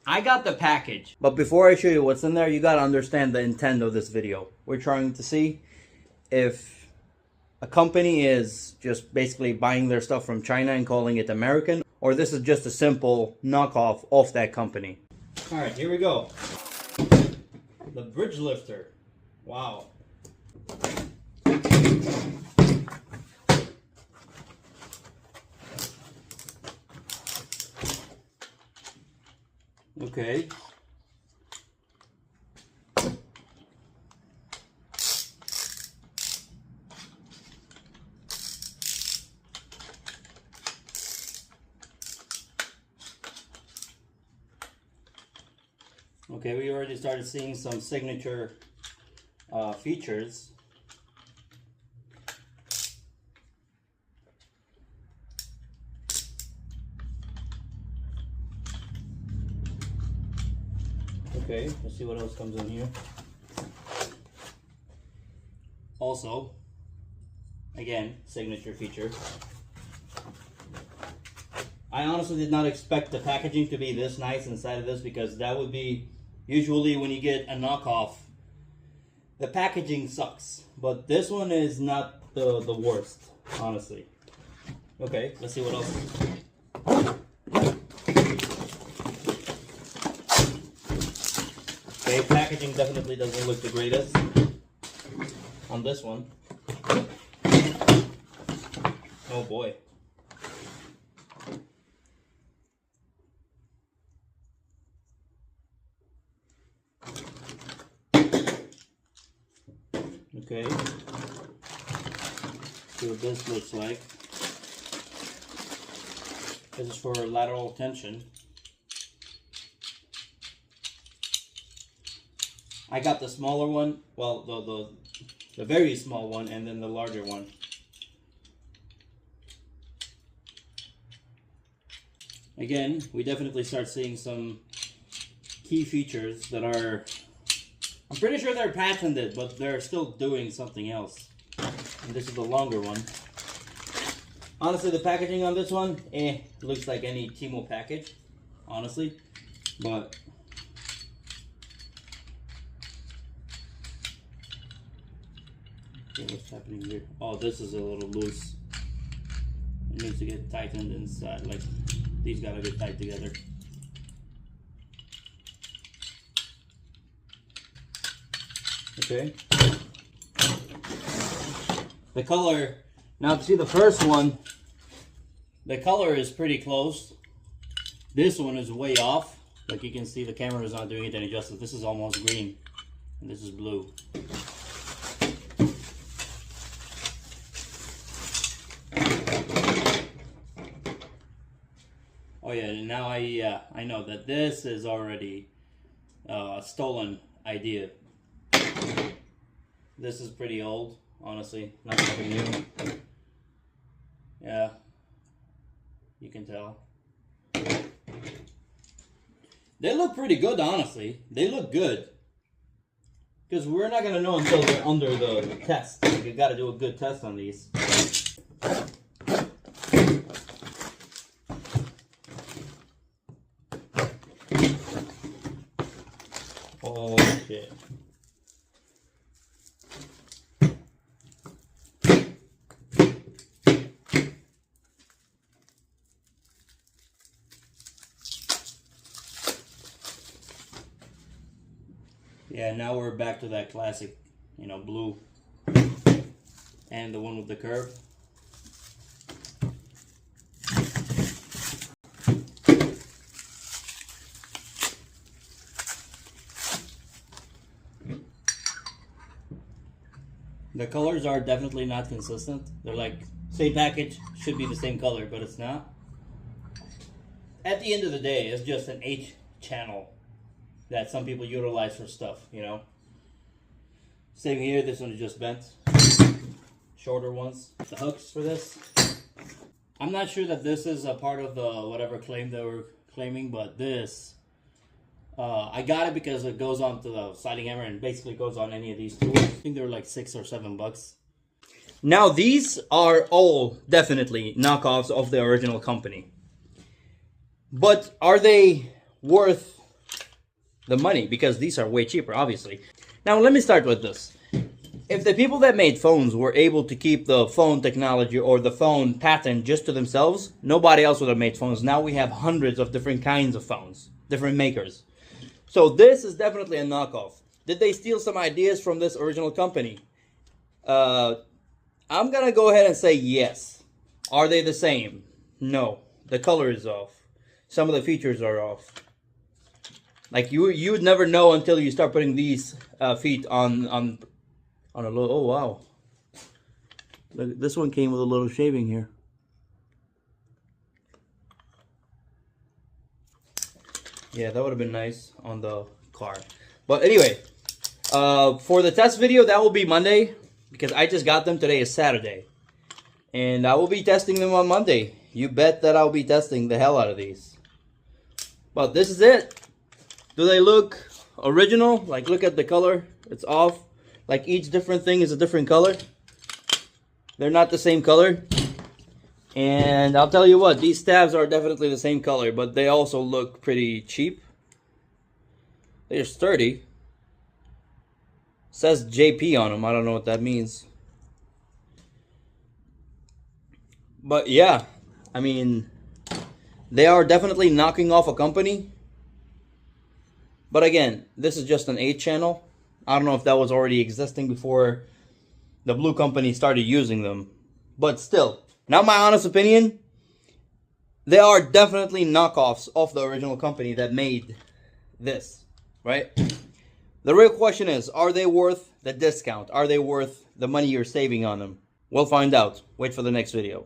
I got the package. But before I show you what's in there, you gotta understand the intent of this video. We're trying to see if a company is just basically buying their stuff from China and calling it American, or this is just a simple knockoff of that company. Alright, here we go. The bridge lifter. Wow. Okay. Okay, we already started seeing some signature features. Okay, let's see what else comes in here. Also, again, signature feature. I honestly did not expect the packaging to be this nice inside of this, because that would be usually when you get a knockoff, the packaging sucks. But this one is not the worst, honestly. Okay, let's see what else. Okay, packaging definitely doesn't look the greatest on this one. Oh boy. Okay. See what this looks like. This is for lateral tension. I got the smaller one, well, the very small one, and then the larger one. Again, we definitely start seeing some key features that are, I'm pretty sure they're patented, but they're still doing something else. And this is the longer one. Honestly, the packaging on this one, looks like any temu package, honestly. But okay, what's happening here? Oh, this is a little loose. It needs to get tightened inside. Like, these gotta get tight together. Okay. The color, now to see the first one, the color is pretty close. This one is way off. Like you can see, the camera is not doing it any justice. This is almost green, and this is blue. Oh yeah, now I know that this is already a stolen idea. This is pretty old, honestly, not something new. Yeah, you can tell. They look pretty good, honestly. They look good. Because we're not going to know until they're under the test. Like, you got to do a good test on these. Oh shit. Yeah, now we're back to that classic, you know, blue. And the one with the curve. The colors are definitely not consistent. They're like, same package, should be the same color, but it's not. At the end of the day, it's just an H channel that some people utilize for stuff, you know. Same here, this one is just bent. Shorter ones. The hooks for this. I'm not sure that this is a part of the whatever claim they were claiming, but this, I got it because it goes on to the sliding hammer and basically goes on any of these tools. I think they're like $6 or $7. Now these are all definitely knockoffs of the original company. But are they worth the money, because these are way cheaper, obviously. Now, let me start with this. If the people that made phones were able to keep the phone technology or the phone patent just to themselves, nobody else would have made phones. Now we have hundreds of different kinds of phones, different makers. So this is definitely a knockoff. Did they steal some ideas from this original company? I'm gonna go ahead and say yes. Are they the same? No. The color is off. Some of the features are off. Like you would never know until you start putting these feet on a little. Oh wow! Look, this one came with a little shaving here. Yeah, that would have been nice on the car. But anyway, for the test video, that will be Monday, because I just got them. Today is Saturday, and I will be testing them on Monday. You bet that I'll be testing the hell out of these. But this is it. Do they look original? Like, look at the color. It's off. Like, each different thing is a different color. They're not the same color. And I'll tell you what, these tabs are definitely the same color, but they also look pretty cheap. They're sturdy. Says JP on them. I don't know what that means. But yeah, I mean, they are definitely knocking off a company. But again, this is just an 8 channel. I don't know if that was already existing before the blue company started using them. But still, now my honest opinion, they are definitely knockoffs of the original company that made this, right? The real question is, are they worth the discount? Are they worth the money you're saving on them? We'll find out. Wait for the next video.